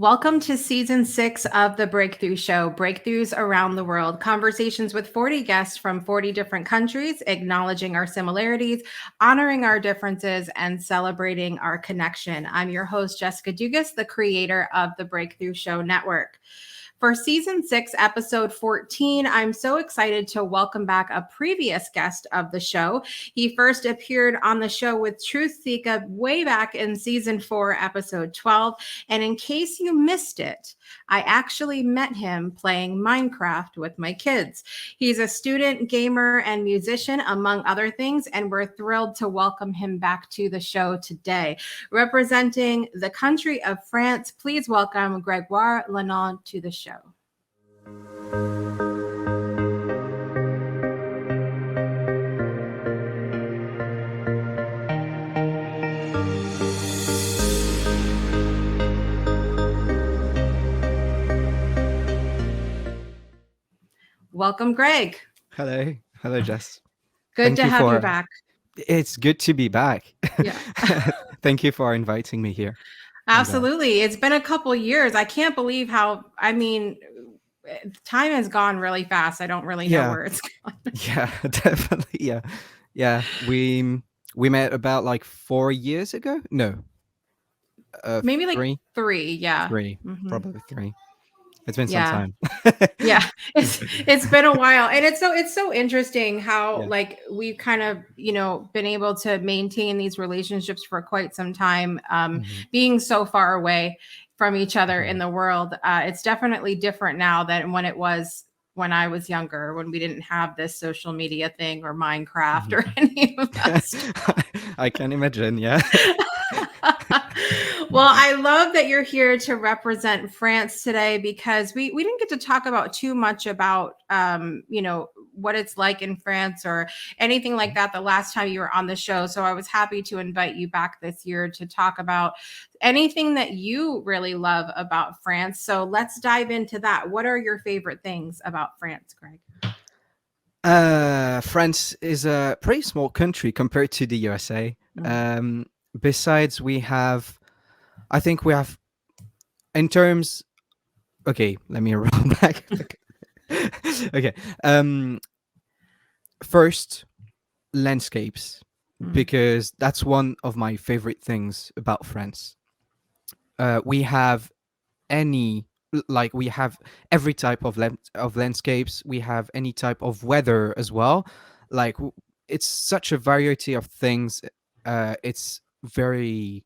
Welcome to season 6 of The Breakthrough Show, Breakthroughs Around the World, conversations with 40 guests from 40 different countries, acknowledging our similarities, honoring our differences, and celebrating our connection. I'm your host, Jessica Dugas, the creator of the Breakthrough Show Network. For season 6, episode 14, I'm so excited to welcome back a previous guest of the show. He first appeared on the show with Truth Seeker way back in season 4, episode 12. And in case you missed it, I actually met him playing Minecraft with my kids. He's a student, gamer, and musician, among other things, and we're thrilled to welcome him back to the show today. Representing the country of France, please welcome Grégoire Lenain to the show. Welcome, Greg. Hello, Jess. Good to have you back. It's good to be back. Yeah. Thank you for inviting me here. Absolutely. It's been a couple years. I can't believe how, time has gone really fast. I don't really know where it's gone. Yeah, definitely. Yeah. We met about like 4 years ago. No, maybe like three. Yeah, probably 3. It's been some time. Yeah, it's been a while, and it's so interesting how like we've kind of been able to maintain these relationships for quite some time, being so far away from each other in the world. It's definitely different now than when it was when I was younger, when we didn't have this social media thing or Minecraft or any of that stuff. I can imagine. Yeah. Well, I love that you're here to represent France today, because we didn't get to talk about too much about, what it's like in France or anything like that the last time you were on the show. So I was happy to invite you back this year to talk about anything that you really love about France. So let's dive into that. What are your favorite things about France, Greg? France is a pretty small country compared to the USA. Besides, I think we have, in terms, okay, let me roll back. Okay. First, landscapes, because that's one of my favorite things about France. We have every type of landscapes. We have any type of weather as well. Like, it's such a variety of things. It's very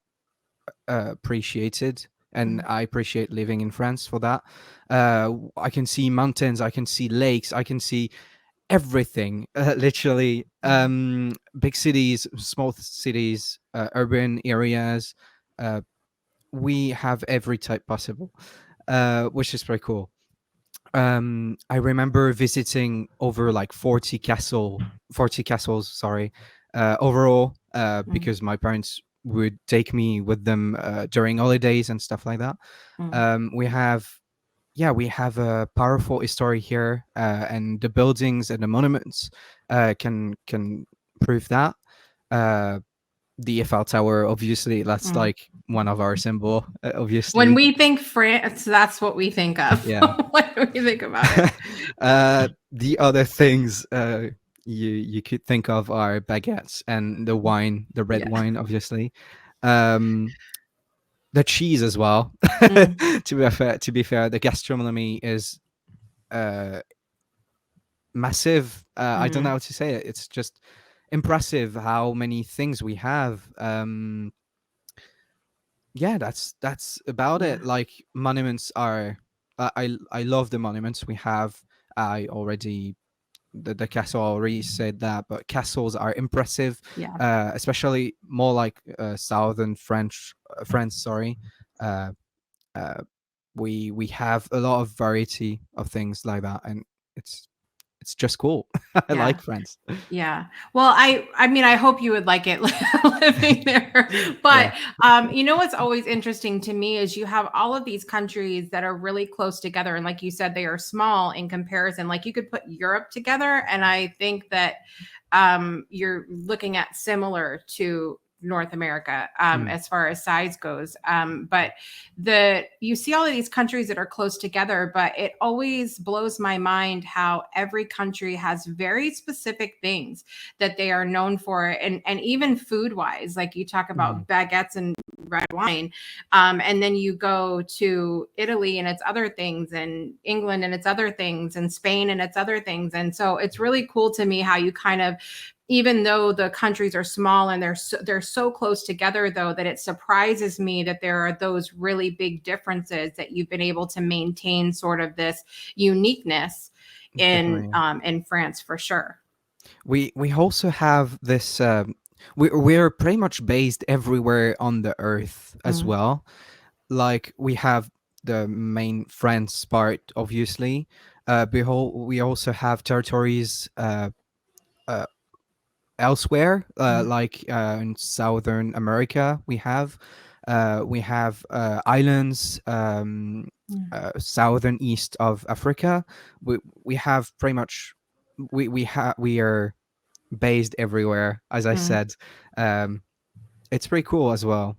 appreciated, and I appreciate living in France for that. I can see mountains, I can see lakes, I can see everything, literally. Big cities, small cities, urban areas. We have every type possible, which is pretty cool. I remember visiting over like 40 castles, sorry, overall, because my parents would take me with them during holidays and stuff like that. We have a powerful history here, and the buildings and the monuments can prove that. The Eiffel Tower, obviously, that's like one of our symbol, obviously. When we think France, that's what we think of. Yeah. What do we think about it? The other things you could think of are baguettes and the wine, the red wine, obviously. The cheese as well. To be fair, the gastronomy is massive. I don't know how to say it. It's just impressive how many things we have. That's about it. Like, monuments are, I love the monuments we have. The castle already said that, but castles are impressive. Especially more like southern France. Sorry. We have a lot of variety of things like that, and it's just cool. I like France. Yeah. Well, I mean, I hope you would like it living there. But what's always interesting to me is you have all of these countries that are really close together, and like you said, they are small in comparison. Like, you could put Europe together, and I think that you're looking at similar to North America, Mm. as far as size goes. But you see all of these countries that are close together, but it always blows my mind how every country has very specific things that they are known for, and even food wise, like you talk about baguettes and red wine, and then you go to Italy and it's other things, and England and it's other things, and Spain and it's other things. And so it's really cool to me how you kind of, even though the countries are small and they're so close together, though, that it surprises me that there are those really big differences, that you've been able to maintain sort of this uniqueness Definitely. in France, for sure. We also have this. We're pretty much based everywhere on the earth as Mm, well. Like we have the main France part, obviously. We also have territories uh, elsewhere, mm, like in Southern America. We have islands, mm, southern east of Africa. We have pretty much we are based everywhere, as I mm. said. Um, it's pretty cool as well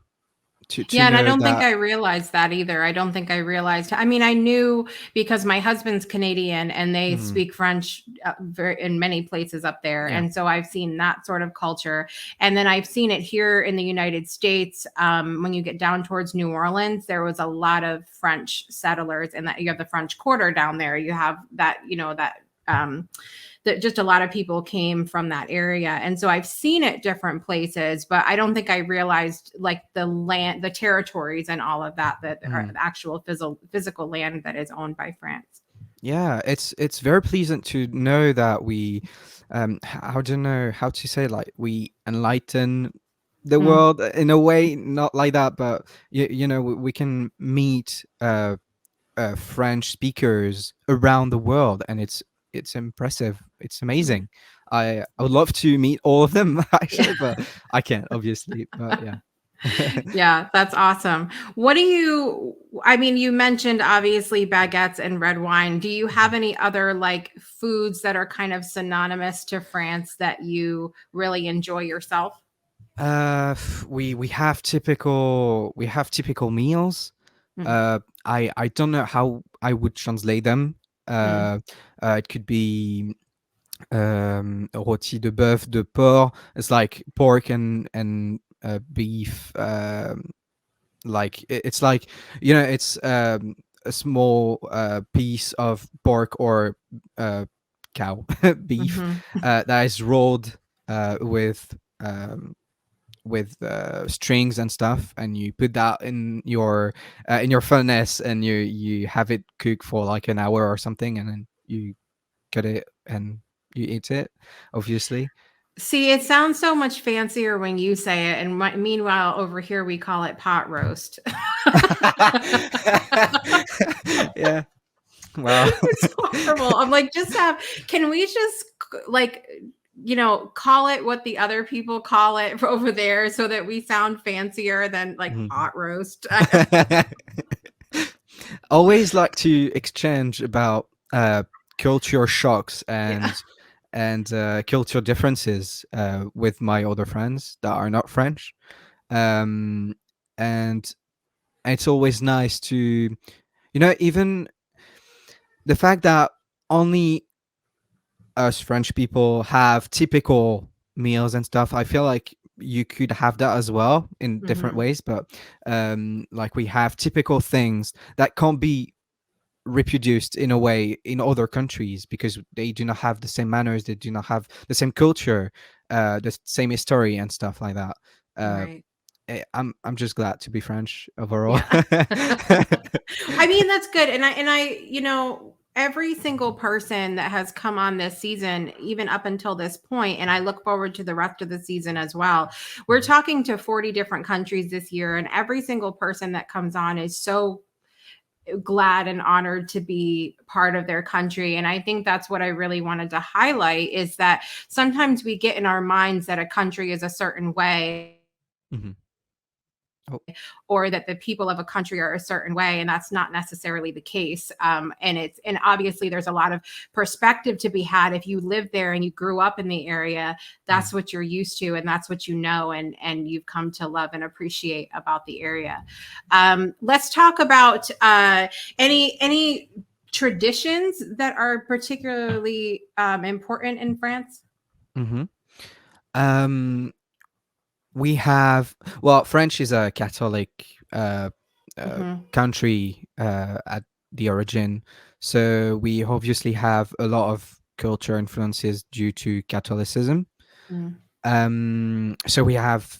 to Yeah, and I know don't think that. I realized that either. I don't think I realized. I mean, I knew because my husband's Canadian and they Mm, speak French in many places up there, yeah. and so I've seen that sort of culture. And then I've seen it here in the United States. When you get down towards New Orleans, there was a lot of French settlers, and that you have the French Quarter down there. You have that, Um, that just a lot of people came from that area. And so I've seen it different places, but I don't think I realized like the territories and all of that, that are Mm. the actual physical land that is owned by France. Yeah, it's very pleasant to know that we, how do you know how to say, like, we enlighten the Mm, world in a way, not like that, but we can meet French speakers around the world, and it's impressive. It's yeah. amazing. I would love to meet all of them actually, but I can't, obviously. But yeah. Yeah, that's awesome. I mean, you mentioned obviously baguettes and red wine. Do you have any other like foods that are kind of synonymous to France that you really enjoy yourself? We have typical meals. Mm, I don't know how I would translate them. mm, It could be rôti de bœuf, de porc. It's like pork and beef. Like it's like, it's a small piece of pork or uh, cow beef mhm. that is rolled um, with strings and stuff, and you put that in your furnace, and you have it cook for like an hour or something, and then you cut it and you eat it, obviously. See, it sounds so much fancier when you say it, and meanwhile, over here we call it pot roast. Yeah. Well. It's horrible. I'm like, can we just like, call it what the other people call it over there so that we sound fancier than like Mhm. pot roast? Always like to exchange about culture shocks Yeah. and culture differences with my other friends that are not French. um, and it's always nice to, even the fact that only us French people have typical meals and stuff. I feel like you could have that as well in different Mhm. ways, but like we have typical things that can't be reproduced in a way in other countries because they do not have the same manners, they do not have the same culture, the same history and stuff like that. uh Right. I'm just glad to be French overall. Yeah. I mean, that's good. Every single person that has come on this season, even up until this point, and I look forward to the rest of the season as well. We're talking to 40 different countries this year, and every single person that comes on is so glad and honored to be part of their country. And I think that's what I really wanted to highlight, is that sometimes we get in our minds that a country is a certain way. Mhm. Oh. or that the people of a country are a certain way, and that's not necessarily the case. And obviously there's a lot of perspective to be had if you live there and you grew up in the area. That's what you're used to, and that's what you know, and you've come to love and appreciate about the area. Let's talk about any traditions that are particularly important in France. Mm-hmm. Um, we have, well, French is a Catholic uh, Mm-hmm. country at the origin, so we obviously have a lot of culture influences due to Catholicism. Mm. So we have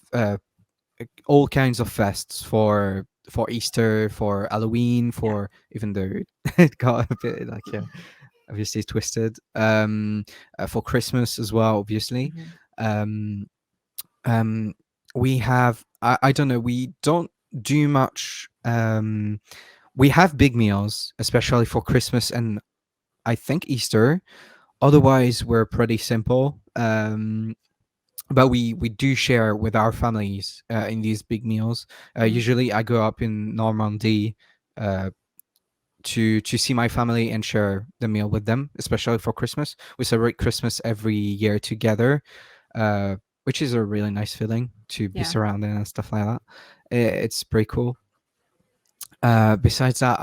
all kinds of fests for Easter, for Halloween, Yeah. for, even though it got a bit like obviously twisted, for Christmas as well, obviously. Mm-hmm. Um, um, we have, I don't know, we don't do much. We have big meals, especially for Christmas and I think Easter. Otherwise, we're pretty simple. But we do share with our families in these big meals. Mm. Usually, I go up in Normandy uh, to see my family and share the meal with them, especially for Christmas. We celebrate Christmas every year together, uh, which is a really nice feeling to be Yeah. surrounded and stuff like that. It's pretty cool. Besides that,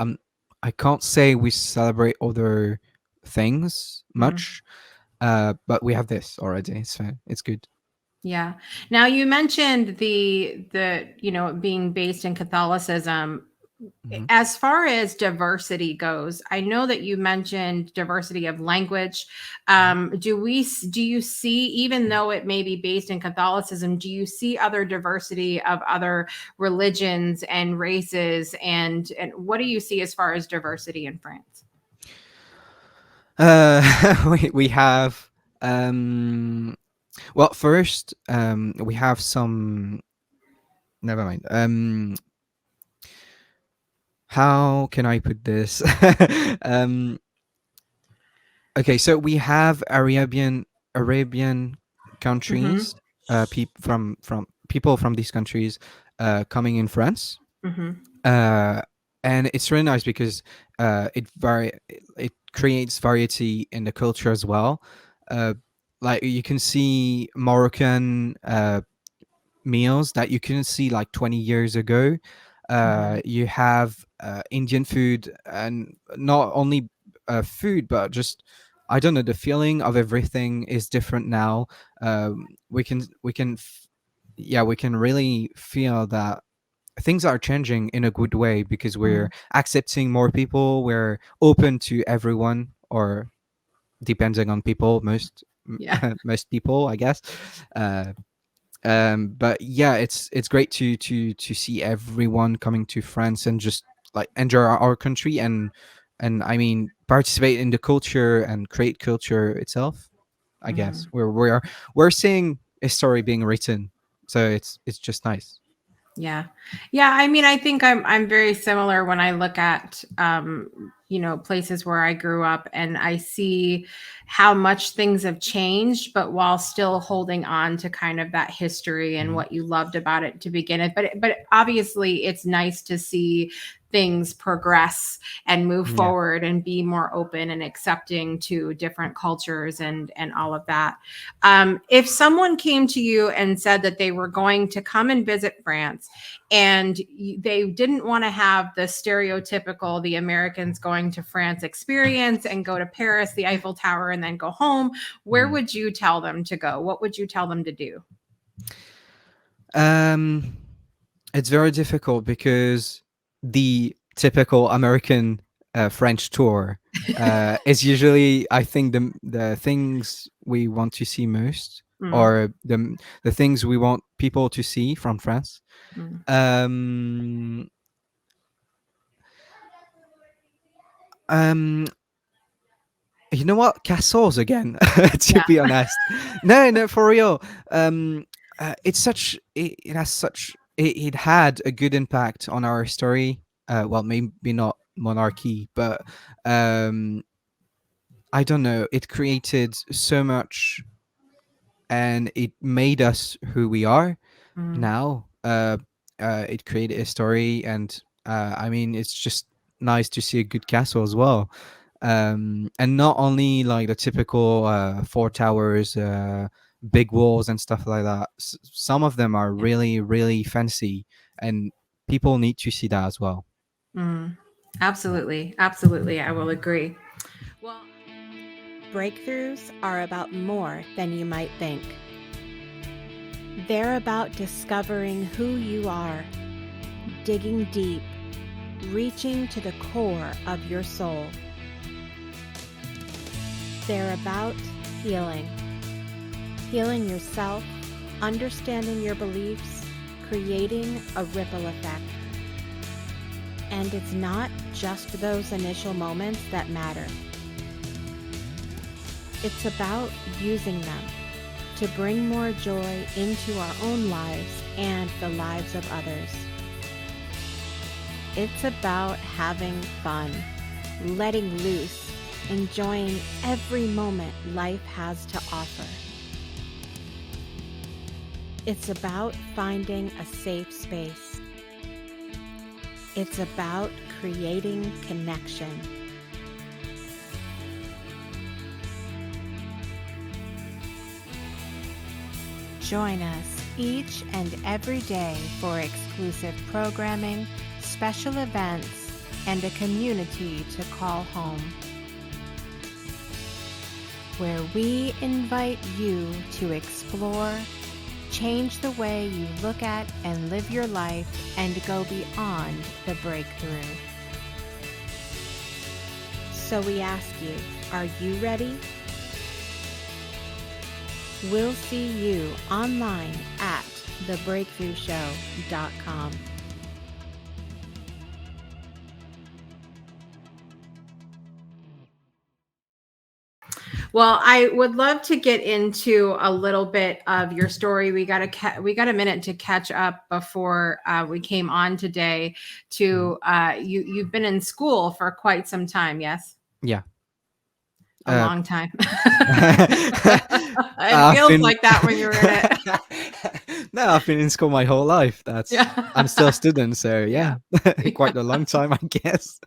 I can't say we celebrate other things Mm. much, but we have this already. So it's good. Yeah. Now you mentioned the being based in Catholicism. Mhm. As far as diversity goes, I know that you mentioned diversity of language. Mhm. Do you see, even though it may be based in Catholicism, do you see other diversity of other religions and races, and what do you see as far as diversity in France? We have um well, first, we have some. Never mind. How can I put this? um, okay, so we have Arabian Mm-hmm. countries, from people from these countries, coming in France, Mm-hmm. uh, and it's really nice because it creates variety in the culture as well. Uh, like you can see Moroccan meals that you couldn't see like 20 years ago. Mm-hmm. You have Indian food, and not only food, but just, I don't know, the feeling of everything is different now. Yeah, we can really feel that things are changing in a good way because we're Mm. accepting more people. We're open to everyone, or depending on people, Yeah. most people, I guess. Uh, but yeah, it's great to see everyone coming to France and just like enjoy our country, and I mean participate in the culture and create culture itself. I guess Mm. we're seeing a story being written, so it's just nice. Yeah. Yeah, I mean, I think I'm very similar when I look at places where I grew up, and I see how much things have changed, but while still holding on to kind of that history and Mhm. what you loved about it to begin it. But obviously it's nice to see things progress and move Yeah. forward and be more open and accepting to different cultures and all of that. If someone came to you and said that they were going to come and visit France, and they didn't want to have the stereotypical the Americans going to France experience and go to Paris, the Eiffel Tower, and then go home, where Mm. would you tell them to go? What would you tell them to do? Um, it's very difficult because the typical American French tour is usually, I think, the things we want to see most, Mm, or the things we want people to see from France. mm, Um, um, you know what? Castles again. To yeah. be honest, no, no, for real. It has such it had a good impact on our story. Well, maybe not monarchy, but um, I don't know. It created so much, and it made us who we are Mm, now. it created a story, and I mean, it's just nice to see a good castle as well. And not only like the typical four towers, big walls and stuff like that. Some of them are really, really fancy, and people need to see that as well. Mm, absolutely. Absolutely. I will agree. Well, breakthroughs are about more than you might think. They're about discovering who you are, digging deep, reaching to the core of your soul. They're about healing. Healing yourself, understanding your beliefs, creating a ripple effect. And it's not just those initial moments that matter. It's about using them to bring more joy into our own lives and the lives of others. It's about having fun, letting loose, enjoying every moment life has to offer. It's about finding a safe space. It's about creating connection. Join us each and every day for exclusive programming, special events, and a community to call home, where we invite you to explore, change the way you look at and live your life, and go beyond the breakthrough. So we ask you, are you ready? We'll see you online at thebreakthroughshow.com. Well, I would love to get into a little bit of your story. We got a minute to catch up before we came on today. You've been in school for quite some time, yes? Yeah. A long time. It feels like that when you're in it. No, I've been in school my whole life. I'm still a student, so yeah. Quite a long time, I guess.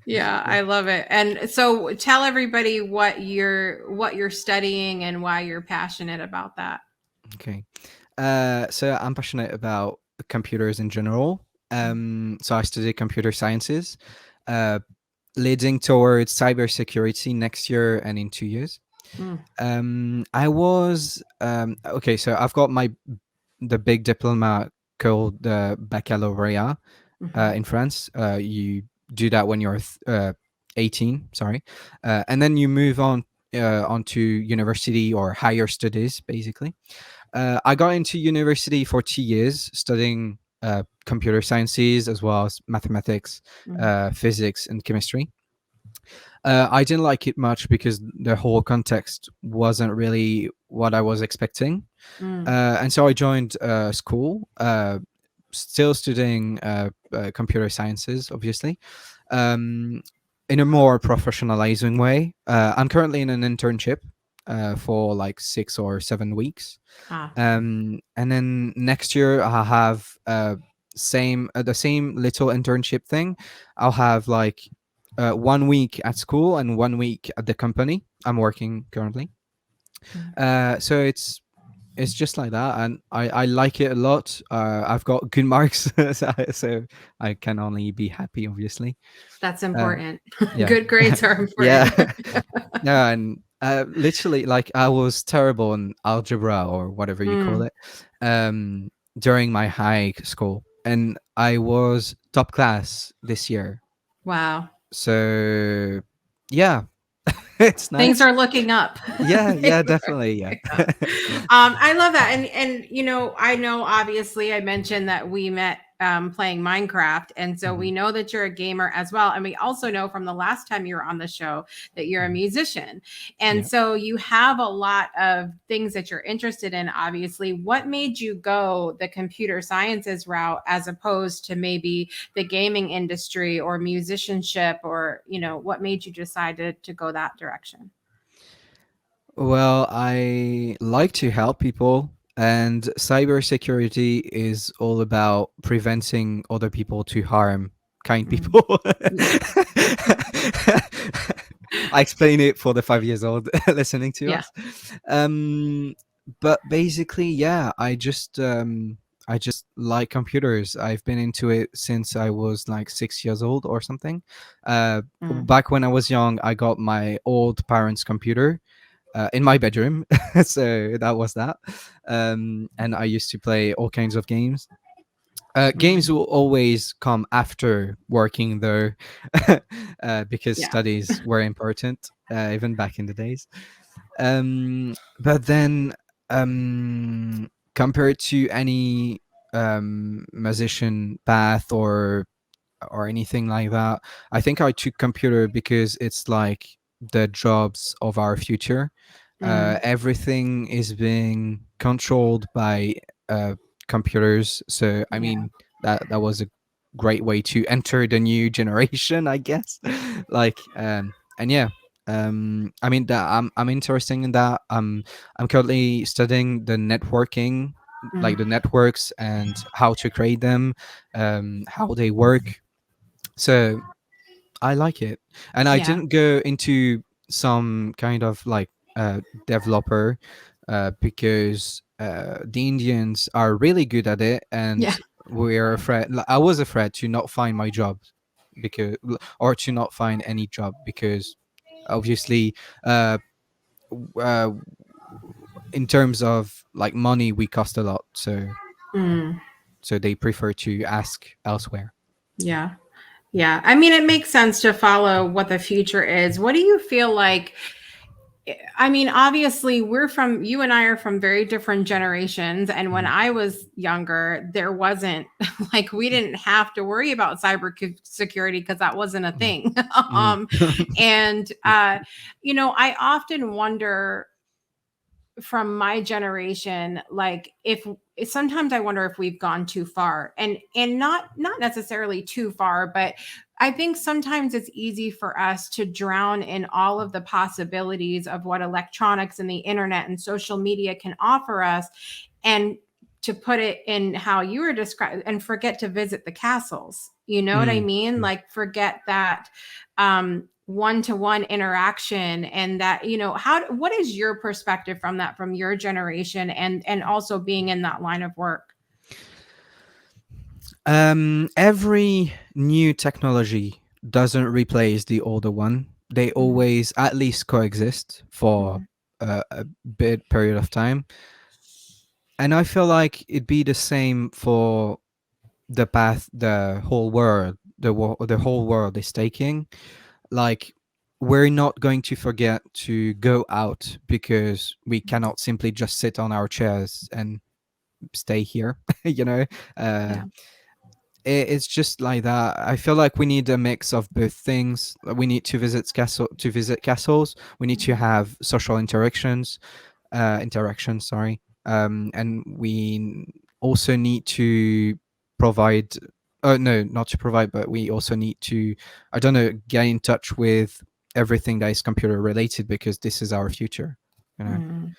Yeah, I love it. And so tell everybody what you're studying and why you're passionate about that. Okay. So I'm passionate about computers in general. So I study computer sciences, leading towards cybersecurity next year and in 2 years. I was okay. So I've got the big diploma called the baccalaureate in France. You do that when you're 18. Sorry, and then you move onto university or higher studies, basically. I got into university for 2 years studying computer sciences as well as mathematics, physics, and chemistry. I didn't like it much because the whole context wasn't really what I was expecting. And so I joined school, still studying computer sciences, obviously, in a more professionalizing way. I'm currently in an internship for like 6 or 7 weeks. And then next year I'll have the same little internship thing. I'll have like 1 week at school and 1 week at the company I'm working currently. So it's just like that, and I like it a lot. I've got good marks, so I can only be happy, obviously. That's important. Yeah. Good grades are important. Yeah. No, and literally, like, I was terrible in algebra or whatever you call it during my high school, and I was top class this year. Wow. So yeah. It's nice. Things are looking up. Yeah, definitely. Yeah. I love that. And I know obviously I mentioned that we met playing Minecraft. And so we know that you're a gamer as well. And we also know from the last time you were on the show that you're a musician. And so you have a lot of things that you're interested in, obviously. What made you go the computer sciences route as opposed to maybe the gaming industry or musicianship, or, what made you decide to go that direction? Well, I like to help people. And cybersecurity is all about preventing other people to harm kind Mm. people. Yeah. I explain it for the 5 years old listening to Yeah. us. Um, but basically, yeah, I just like computers. I've been into it since I was like 6 years old or something. Mm. Back when I was young, I got my old parents' computer in my bedroom. So that was that. And I used to play all kinds of games. Games Mm. will always come after working, though, because Yeah. studies were important, even back in the days. But then, compared to any musician path or anything like that, I think I took computer because it's like the jobs of our future. Mm. Everything is being controlled by uh, computers. So I Yeah. mean that was a great way to enter the new generation, I guess. And yeah, I mean that I'm interested in that. I'm currently studying the networking, like the Mm. networks and how to create them, how they work. So I like it, and I Yeah. didn't go into some kind of like developer because the Indians are really good at it, and Yeah. we're afraid. I was afraid to not find my job because, or to not find any job because obviously, uh, uh, in terms of like money, we cost a lot. Mm. So they prefer to ask elsewhere. Yeah. Yeah. I mean, it makes sense to follow what the future is. What do you feel like? I mean, obviously, you and I are from very different generations. And when Mhm. I was younger, there wasn't like, we didn't have to worry about security because that wasn't a Mm. thing. Mm. And, I often wonder from my generation, like if sometimes I wonder if we've gone too far, and not necessarily too far, but I think sometimes it's easy for us to drown in all of the possibilities of what electronics and the internet and social media can offer us, and to put it in how you were describing, and forget to visit the castles. You know what I Mm. mean? Mm. Like, forget that one-to-one interaction, and that, what is your perspective from that, from your generation, and also being in that line of work? Every new technology doesn't replace the older one. They Mm. always at least coexist for Mm. a bit period of time. And I feel like it'd be the same for the path the whole world is taking. Like, we're not going to forget to go out because we cannot simply just sit on our chairs and stay here. you know uh Yeah. it's just like that. I feel like we need a mix of both things. We need to visit castles. We need to have social interactions. Sorry, and we also need to provide. Oh no, not to provide, but we also need to, I don't know, get in touch with everything that is computer related because this is our future. You know, Mm.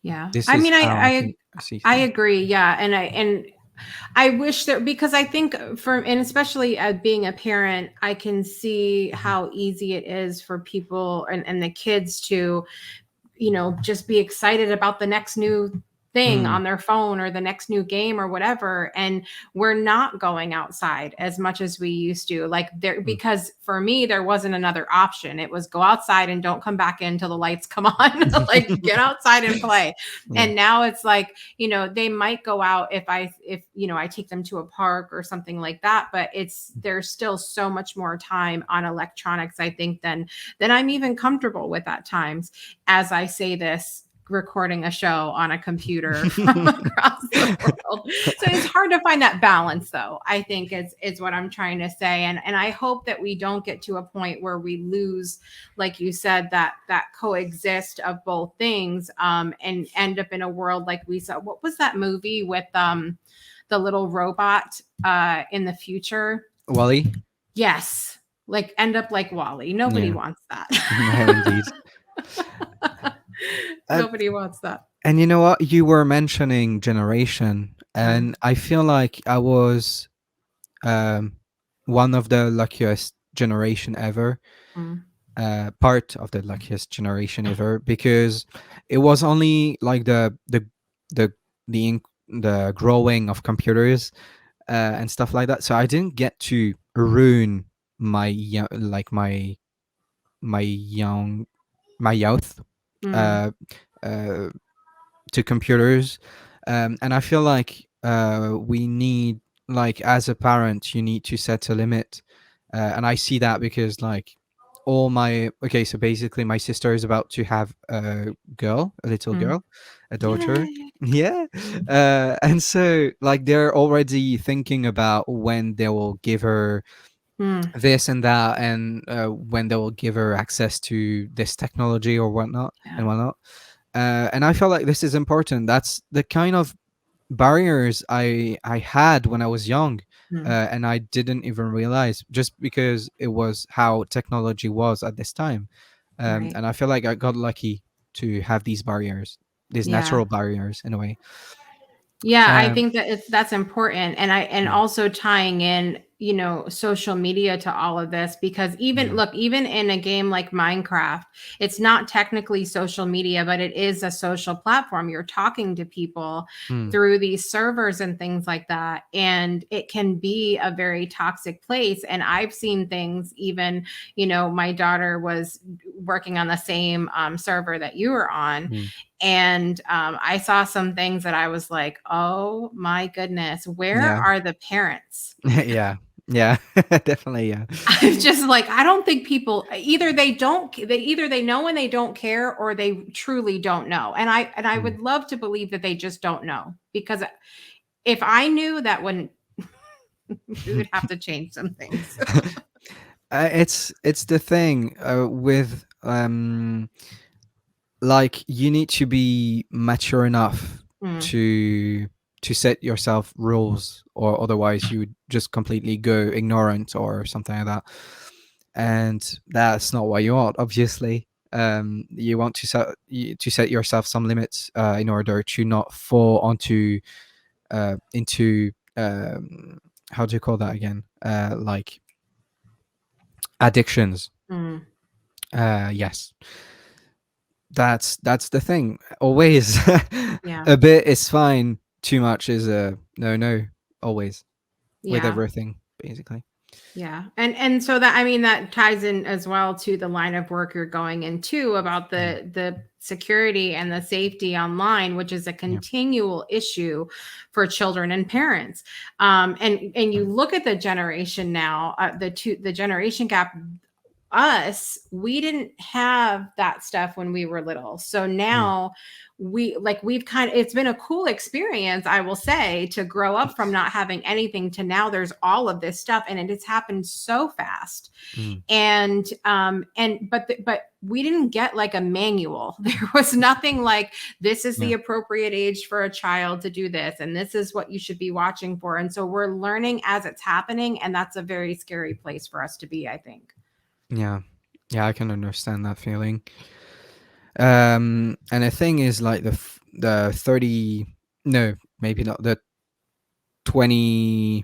Yeah. this I is mean, how I think I see I things. agree. Yeah. And I wish that, because I think, and especially being a parent, I can see Mhm. how easy it is for people and the kids to, just be excited about the next new thing Mm, on their phone or the next new game or whatever, and we're not going outside as much as we used to, like, there, mm, because for me there wasn't another option. It was go outside and don't come back in until the lights come on. Like, get outside and play. yeah. And now it's like, they might go out if I take them to a park or something like that, but there's still so much more time on electronics, I think, than I'm even comfortable with at times, as I say this, recording a show on a computer from across the world. So it's hard to find that balance, though, I think, is what I'm trying to say. And I hope that we don't get to a point where we lose, like you said, that coexist of both things, and end up in a world like we saw. What was that movie with the little robot in the future? Wally. Yes. Like, end up like Wally. Nobody Yeah. wants that. No, indeed. Uh, Nobody wants that. And you know what? You were mentioning generation, Mm, and I feel like I was um, one of the luckiest generation ever, mm, part of the luckiest generation ever, because it was only like the the growing of computers and stuff like that. So I didn't get to ruin like my young my youth mm, uh, uh, to computers, and I feel like we need, like, as a parent, you need to set a limit, and I see that because, like, all my okay, so basically my sister is about to have a little mm. girl, a daughter. Yay. Yeah. And so, like, they're already thinking about when they will give her Mm, this and that, and when they will give her access to this technology or whatnot yeah. and whatnot. And I feel like this is important. That's the kind of barriers I had when I was young, Mm, and I didn't even realize, just because it was how technology was at this time. right. And I feel like I got lucky to have these barriers, these Yeah. natural barriers, in a way. Yeah, I Um, think that that's important, and mm, also tying in, social media to all of this, because even yeah. look, even in a game like Minecraft, it's not technically social media, but it is a social platform. You're talking to people Mm, through these servers and things like that, and it can be a very toxic place. And I've seen things, even, my daughter was working on the same server that you were on, mm, and I saw some things that I was like, "Oh my goodness, where yeah. are the parents?" Yeah. Yeah. Definitely. Yeah. I'm just like, I don't think people either they know and they don't care, or they truly don't know. And I Mm. would love to believe that they just don't know, because if I knew, that wouldn't we would have to change some things. It's the thing with like, you need to be mature enough Mm, to set yourself rules, or otherwise you would just completely go ignorant or something like that, and that's not what you want, obviously. You want to set yourself some limits, in order to not fall onto into how do you call that again, like, addictions. mm, Yes, that's the thing. Always, yeah. a bit is fine. Too much is a no, no. Always, with Yeah. everything, basically. Yeah. And so that, I mean, that ties in as well to the line of work you're going into, about Mm, the security and the safety online, which is a yeah. continual issue for children and parents. And you look at the generation now, the generation gap. Us, we didn't have that stuff when we were little. So Mm, now we've kind of, it's been a cool experience, I will say, to grow up from not having anything to now there's all of this stuff, and it has happened so fast. mm, But we didn't get like a manual. There was nothing like, this is the yeah. appropriate age for a child to do this, and this is what you should be watching for. And so we're learning as it's happening, and that's a very scary place for us to be, I think. Yeah. Yeah, I can understand that feeling. And the thing is, like, the 30, no, maybe not, the 20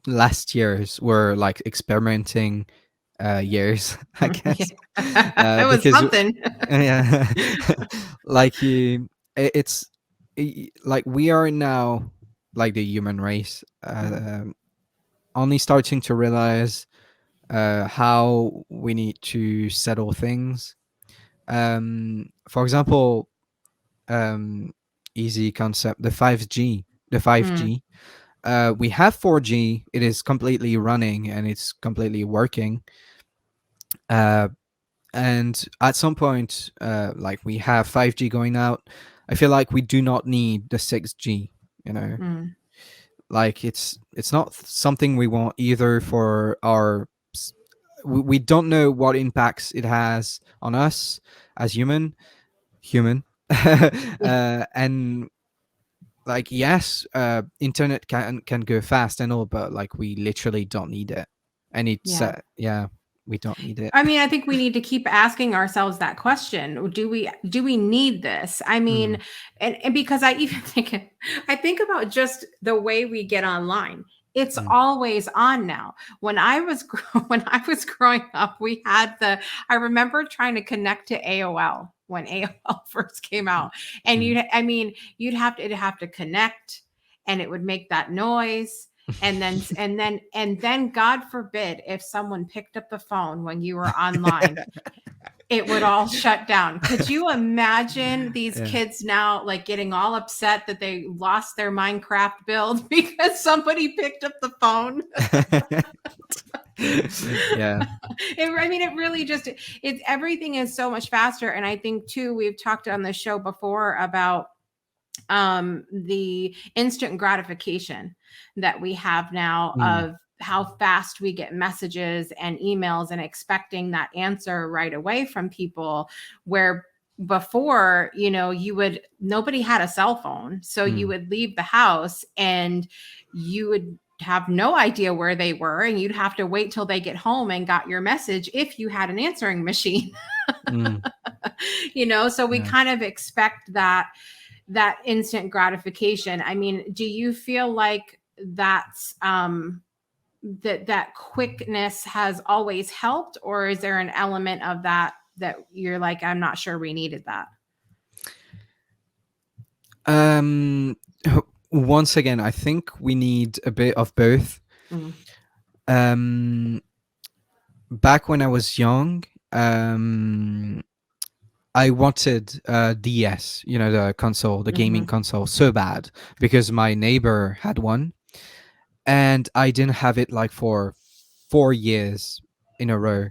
last years were like experimenting years, I Yeah. guess. It was Because something. yeah, like, it's like, we are now, like, the human race, Mm, only starting to realize how we need to settle things. For example, um, easy concept, the 5G, the mm, 5G. We have 4G. It is completely running and it's completely working. Uh, and at some point, like, we have 5G going out. I feel like we do not need the 6G. You know, mm, like, it's not something we want either for our. We don't know what impacts it has on us as human. yeah, And, like, yes, internet can go fast and all, but, like, we literally don't need it. And it's yeah. yeah. we don't need it. I mean, I think we need to keep asking ourselves that question. Do we need this? I mean, Mm, and because I even think about just the way we get online. It's mm, always on now. When I was when I was growing up, we had I remember trying to connect to AOL when AOL first came mm, out. And mm. it'd have to connect, and it would make that noise, and then God forbid if someone picked up the phone when you were online, it would all shut down. Could you imagine these Yeah. kids now like getting all upset that they lost their Minecraft build because somebody picked up the phone? Yeah. It really just it's everything is so much faster. And I think too, we've talked on the show before about the instant gratification that we have now Mm, of how fast we get messages and emails and expecting that answer right away from people, where before, nobody had a cell phone, so you mm, would leave the house and you would have no idea where they were, and you'd have to wait till they get home and got your message if you had an answering machine. mm. So we Yeah. kind of expect that instant gratification. I mean, do you feel like that quickness has always helped, or is there an element of that you're like, I'm not sure we needed that? Um, Once again, I think we need a bit of both. Mm, Um, Back when I was young, um, I wanted DS, the console, the gaming mm-hmm, console, so bad because my neighbor had one, and I didn't have it like for 4 years in a row.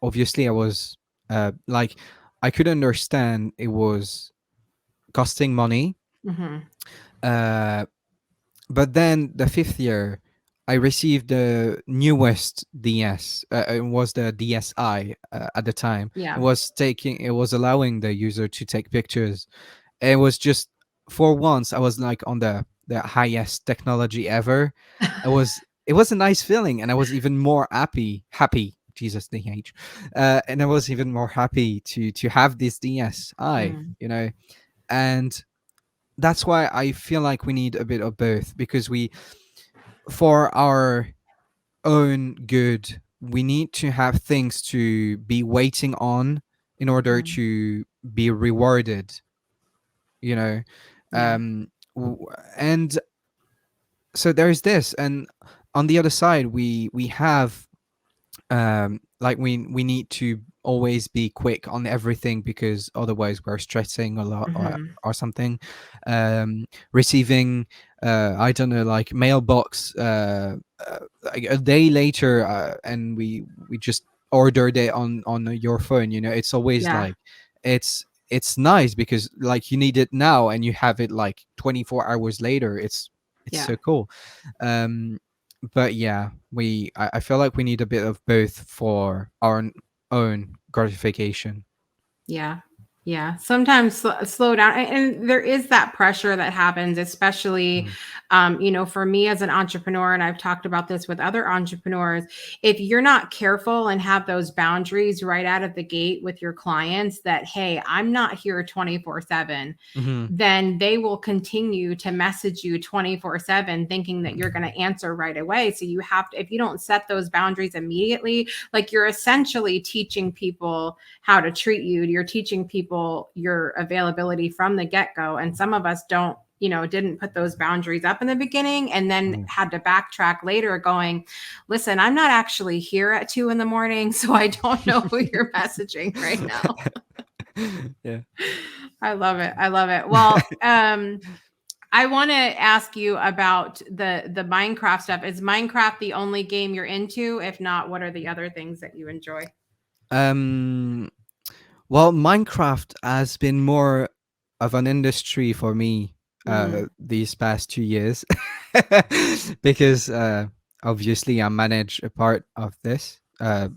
Obviously, I was like, I could understand it was costing money. mm-hmm. Uh, but then the fifth year, I received the newest DS. It was the DSi at the time. Yeah. It was allowing the user to take pictures. It was just, for once I was like on the highest technology ever. It was a nice feeling, and I was even more happy. Jesus, the age, and I was even more happy to have this DSi, Mm, and that's why I feel like we need a bit of both, because for our own good, we need to have things to be waiting on in order mm, to be rewarded, you know. yeah. And so there's this, and on the other side, we have like we need to always be quick on everything, because otherwise we're stressing a lot, Mm-hmm. or something. Receiving I don't know, like mailbox like a day later, and we just ordered it on your phone. It's always Yeah. like, it's nice because like you need it now and you have it like 24 hours later. It's Yeah. so cool. um but yeah, I feel like we need a bit of both for our own gratification. Yeah. Yeah. Sometimes slow down. And there is that pressure that happens, especially, Mm, for me as an entrepreneur, and I've talked about this with other entrepreneurs. If you're not careful and have those boundaries right out of the gate with your clients that, hey, I'm not here 24/7, mhm, then they will continue to message you 24/7 thinking that you're going to answer right away. So you have to, if you don't set those boundaries immediately, like you're essentially teaching people how to treat you. You're teaching people your availability from the get-go. And some of us didn't put those boundaries up in the beginning and then mm. had to backtrack later going, listen, I'm not actually here at 2 a.m, so I don't know who you're messaging right now. Yeah. I love it. I love it. Well, I want to ask you about the Minecraft stuff. Is Minecraft the only game you're into? If not, what are the other things that you enjoy? um well, Minecraft has been more of an industry for me Mm, these past 2 years, because obviously I manage a part of this,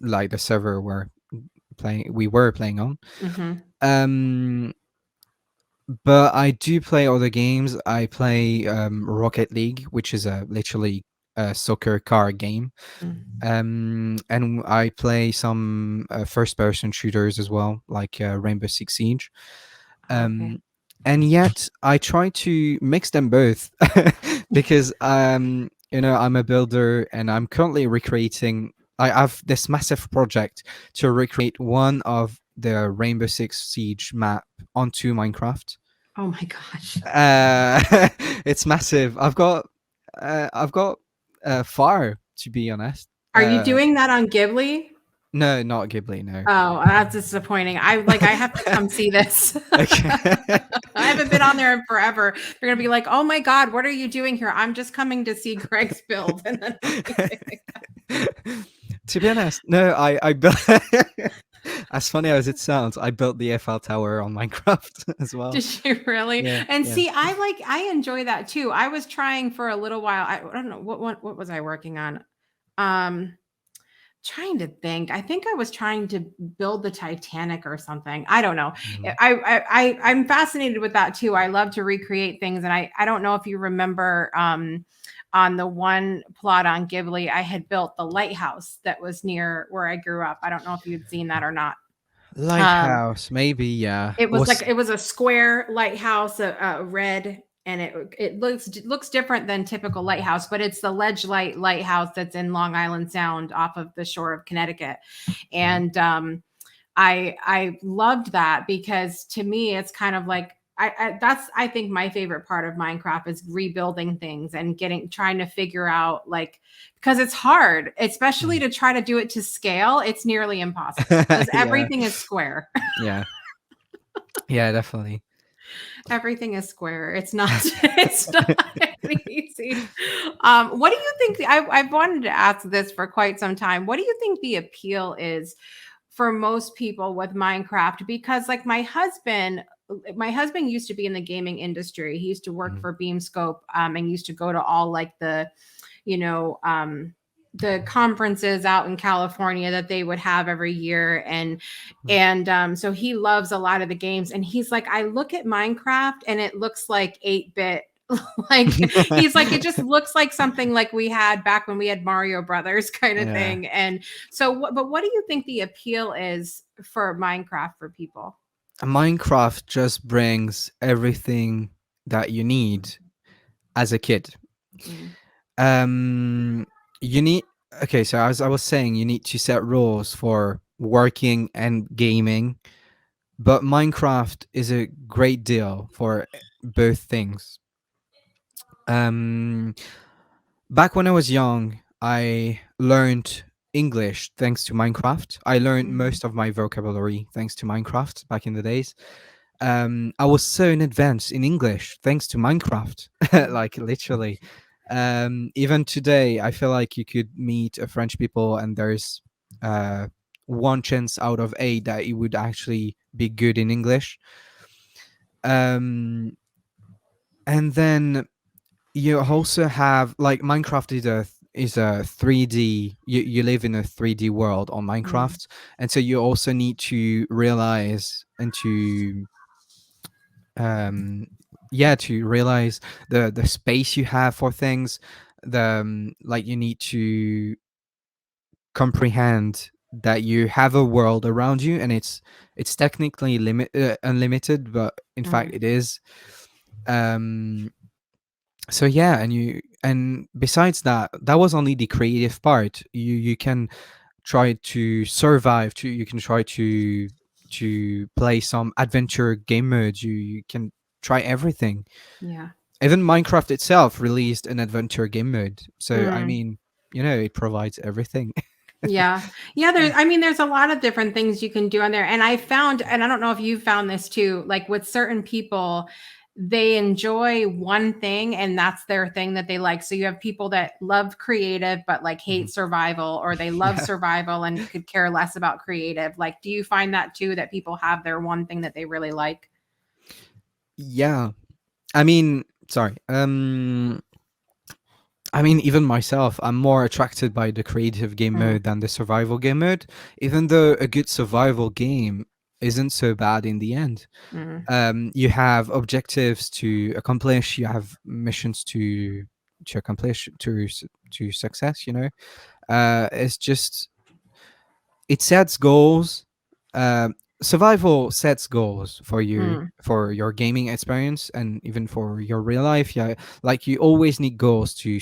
like the server we were playing on. mm-hmm, um but I do play other games. I play Rocket League, which is a literally soccer car game. Mm. And I play some first-person shooters as well, like Rainbow Six Siege. Okay. And yet I try to mix them both because I'm a builder and I'm currently recreating. I have this massive project to recreate one of the Rainbow Six Siege map onto Minecraft. Oh my gosh. It's massive. I've got far, to be honest. Are you doing that on Ghibli? No, not Ghibli. No. Oh, that's disappointing. I have to come see this. Okay. I haven't been on there in forever. They're gonna be like, "Oh my god, what are you doing here?" I'm just coming to see Greg's build, and then I'm leaving. To be honest, no, I built. As funny as it sounds, I built the Eiffel Tower on Minecraft as well. Did you really? Yeah, And yeah. see, I enjoy that too. I was trying for a little while. I don't know what was I working on. Um, Trying to think. I think I was trying to build the Titanic or something. I don't know. Mhm. I'm fascinated with that too. I love to recreate things, and I don't know if you remember on the one plot on Ghibli, I had built the lighthouse that was near where I grew up. I don't know if you'd seen that or not. Um, Lighthouse, maybe, yeah. Was it was a square lighthouse, a red, and it looks different than typical lighthouse, but it's the ledge light lighthouse that's in Long Island Sound off of the shore of Connecticut. Mhm. And I loved that because to me it's kind of like that's I think my favorite part of Minecraft is rebuilding things and trying to figure out like because it's hard, especially Mhm. to try to do it to scale. It's nearly impossible because Yeah, everything is square. yeah, yeah, definitely. Everything is square. It's not it's not easy. What do you think I've wanted to ask this for quite some time. What do you think the appeal is for most people with Minecraft? Because like my husband used to be in the gaming industry. He used to work Mhm. for Beamscope and used to go to all like you know, the conferences out in California that they would have every year. So he loves a lot of the games. And he's like, I look at Minecraft and it looks like 8-bit. Like he's like, it just looks like something like we had back when we had Mario Brothers kind of Yeah. thing. And so, but what do you think the appeal is for Minecraft for people? Minecraft just brings everything that you need as a kid. Mm, Um, you need okay. So as I was saying, you need to set rules for working and gaming, but Minecraft is a great deal for both things. Um, Back when I was young, I learned English thanks to Minecraft. I learned mm, most of my vocabulary thanks to Minecraft back in the days. I was so in advance in English thanks to Minecraft, mm, like literally. Even today, I feel like you could meet a French people and there's uh, one chance out of eight that you would actually be good in English. Um, and then you also have like Minecraft is a 3D. You live in a 3D world on mm, Minecraft, and so you also need to realize and to um yeah, to realize the space you have for things. Like you need to comprehend that you have a world around you and it's technically unlimited, but in fact mm, it is. um so yeah, and besides that, that was only the creative part. You can try to survive, to you can try to play some adventure game modes. You can try everything. yeah. Even Minecraft itself released an adventure game mode, so I Mm. mean, it provides everything. Yeah. Yeah, Yeah. there's a lot of different things you can do on there. And I found, and I don't know if you found this too, like with certain people, they enjoy one thing and that's their thing that they like. So you have people that love creative but like Mhm. hate survival, or they love Yeah. survival and could care less about creative. Like, do you find that too, that people have their one thing that they really like? Yeah. I mean, sorry. I mean, even myself, I'm more attracted by the creative game Mm, mode than the survival game mode, even though a good survival game isn't so bad in the end. mm, You have objectives to accomplish, you have missions to accomplish to success. It's just it sets goals. Survival sets goals for you, Mm, for your gaming experience, and even for your real life. Yeah, like you always need goals to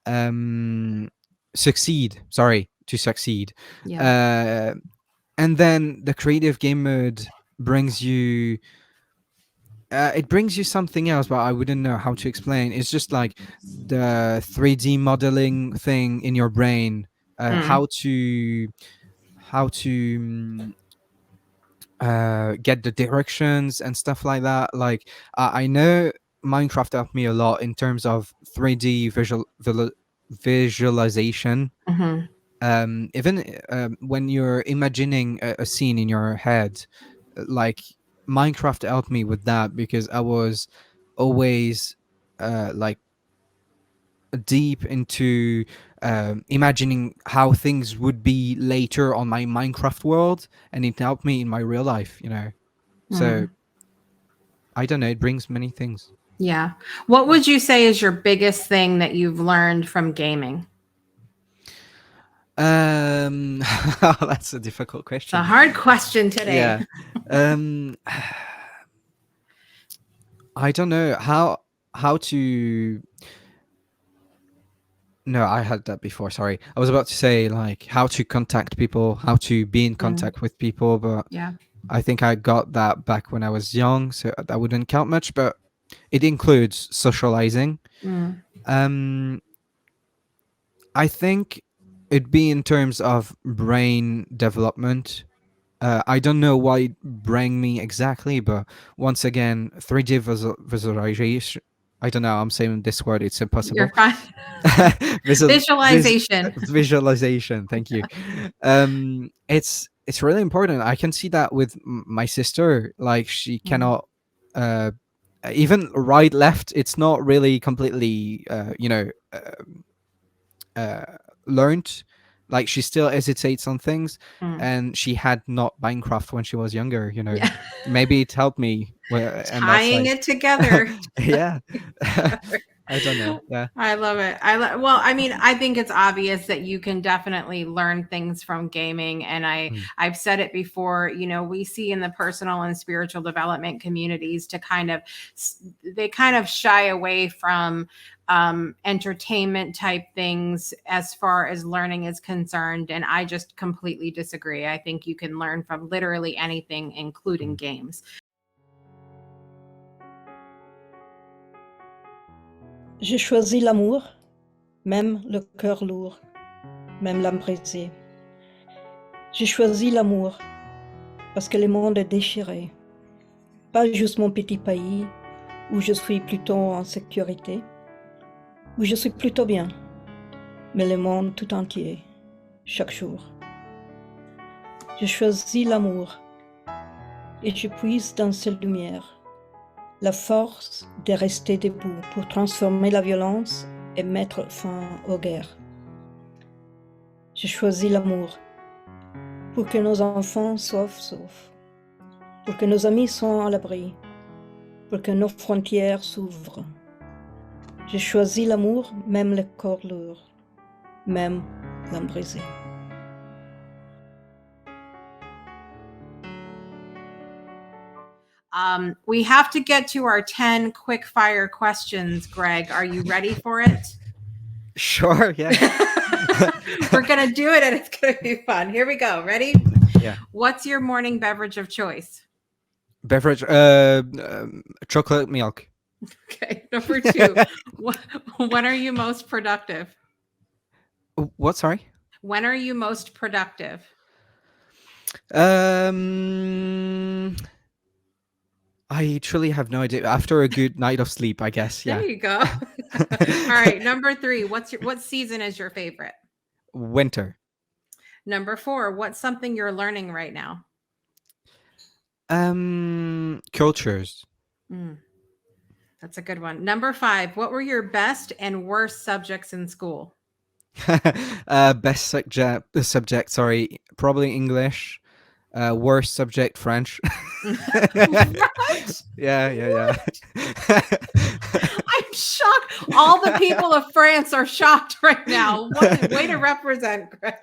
um succeed. Sorry, to succeed. yeah. uh and then the creative game mode brings you it brings you something else, but I wouldn't know how to explain. It's just like the 3D modeling thing in your brain, Mm, how to get the directions and stuff like that. Like I know Minecraft helped me a lot in terms of 3D visualization. mhm, Even when you're imagining a scene in your head, like Minecraft helped me with that because I was always like deep into imagining how things would be later on my Minecraft world, and it helped me in my real life. So mm, I don't know, it brings many things. yeah. What would you say is your biggest thing that you've learned from gaming? That's a difficult It's a question. hard question today. Yeah. um I don't know how to. No, I had that before. Sorry, I was about to say like how to contact people, how to be in Mm, contact with people, but yeah. I think I got that back when I was young, so that wouldn't count much. But it includes socializing. Mm, Um, I think it'd be in terms of brain development. I don't know why it bring me exactly, but once again, 3D visualization. I don't know. I'm saying this word; it's you're impossible. fine. Visual, Visualization. visualization. Thank you. It's really important. I can see that with my sister. Like she Mm, cannot even right left. It's not really completely uh, learned. Like she still hesitates on things, mm. and she had not Minecraft when she was younger. Yeah. Maybe it helped me and that Tying side. it together. Yeah. I don't know. Yeah. I love it. Well, I mean, I think it's obvious that you can definitely learn things from gaming, and Mm, I've said it before, we see in the personal and spiritual development communities to they kind of shy away from entertainment type things as far as learning is concerned, and I just completely disagree. I think you can learn from literally anything, including mm. games. J'ai choisi l'amour, même le cœur lourd, même l'âme brisée. J'ai choisi l'amour parce que le monde est déchiré. Pas juste mon petit pays, où je suis plutôt en sécurité, où je suis plutôt bien, mais le monde tout entier, chaque jour. J'ai choisi l'amour et je puise dans cette lumière la force de rester debout pour transformer la violence et mettre fin aux guerres. J'ai choisi l'amour pour que nos enfants soient saufs, pour que nos amis soient à l'abri, pour que nos frontières s'ouvrent. J'ai choisi l'amour, même le corps lourd, même l'âme brisée. We have to get to our 10 quick fire questions, Greg. Are you ready for it? Sure. Yeah. We're going to do it and it's going to be fun. Here we go. Ready? Yeah. What's your morning beverage of choice? Beverage. Chocolate milk. Okay. Number 2. When are you most productive? What? Sorry. When are you most productive? I truly have no idea. After a good night of sleep, I guess. There Yeah. you go. All right. Number 3. What season is your favorite? Winter. Number 4. What's something you're learning right now? Cultures. That's a good one. Number 5. What were your best and worst subjects in school? Best subject. Sorry, probably English. Worst subject, French. What? Yeah. I shocked. All the people of France are shocked right now. What way to represent, Greg.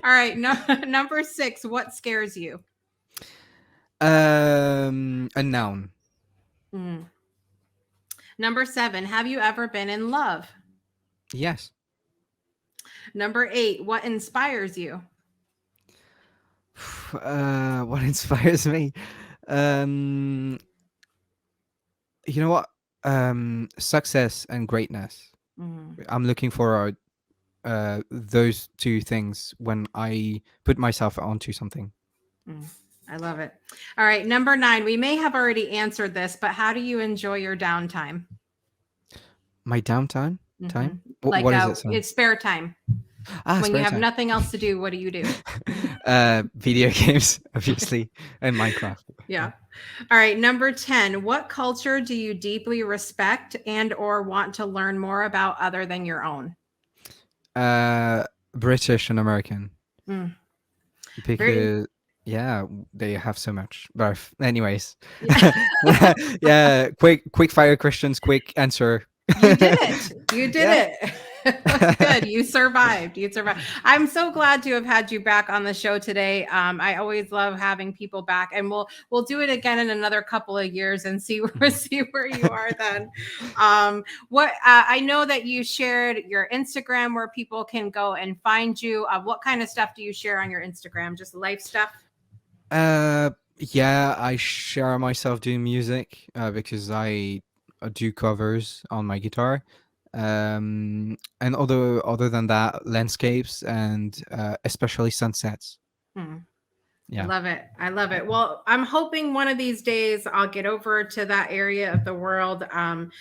All right, number 6. What scares you? A noun. Mm. Number 7. Have you ever been in love? Yes. Number 8. What inspires you? What inspires me? You know what? Success and greatness. Mm. I'm looking for those two things when I put myself onto something. Mm. I love it. All right, number 9. We may have already answered this, but how do you enjoy your downtime? My downtime time? Like What is it? Sorry. it's spare time. When you spare have time. nothing else to do, what do you do? Video games, obviously, and Minecraft. Yeah. All right, number 10. What culture do you deeply respect and or want to learn more about other than your own? British and American. Mm. Because yeah, they have so much. But anyways, Yeah. yeah, quick fire questions, quick answer. You did it. You did Yeah. it. That's good. You survived. You survived. I'm so glad to have had you back on the show today. I always love having people back, and we'll do it again in another couple of years and see where you are then. What I know that you shared your Instagram where people can go and find you. What kind of stuff do you share on your Instagram? Just life stuff? Yeah, I share myself doing music because I do covers on my guitar. And other than that, landscapes and especially sunsets. Hmm. Yeah. I love it. I love it. Well, I'm hoping one of these days I'll get over to that area of the world, and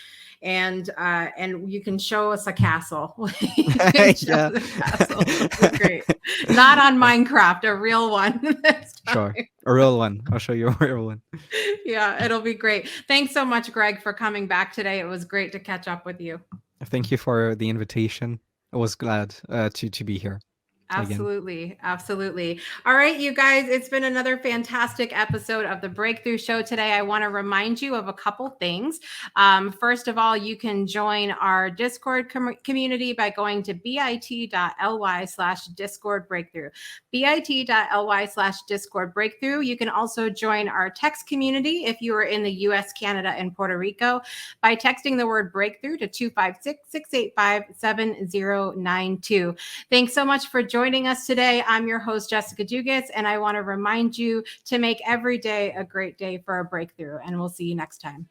you can show us a castle. You can show Yeah. us a castle. It'll be great. Not on Minecraft, a real one this time. Sure. A real one. I'll show you a real one. Yeah, it'll be great. Thanks so much, Greg, for coming back today. It was great to catch up with you. Thank you for the invitation. I was glad to be here. Absolutely. Absolutely. All right, you guys, it's been another fantastic episode of the Breakthrough Show today. I want to remind you of a couple things. First of all, you can join our Discord community by going to bit.ly/Discord Breakthrough. bit.ly/Discord Breakthrough. You can also join our text community if you are in the US, Canada, and Puerto Rico by texting the word breakthrough to 256-685-7092. Thanks so much for joining us today. I'm your host, Jessica Dugas, and I want to remind you to make every day a great day for a breakthrough. And we'll see you next time.